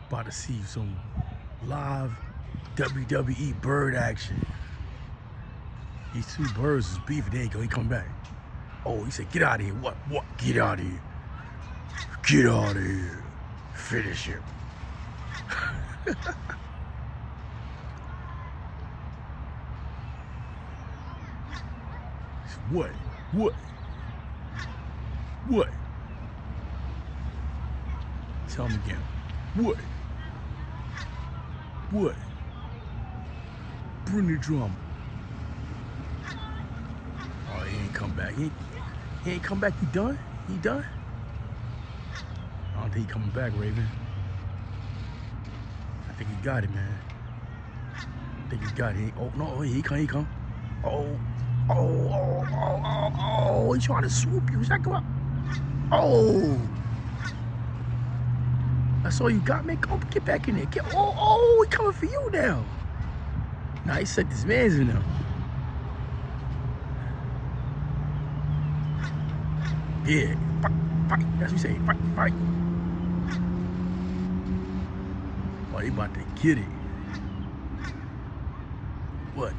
About to see some live WWE bird action. These two birds is beefing. There you go. He come back. Oh, he said, "Get out of here." What? Get out of here. Get out of here. Finish him. What? Tell me again. What? Bring the drama. Oh, he ain't come back. He ain't come back. He done? He done? I don't think he coming back, Raven. I think he got it, man. I think he got it. Oh, no, he come. Oh, he trying to swoop you. Is that come up? Oh. That's all you got, man. Come get back in there. He coming for you now. Nah, he set this man's in there. Yeah, fight. That's what you say. Fight. Oh, they about to get it. What?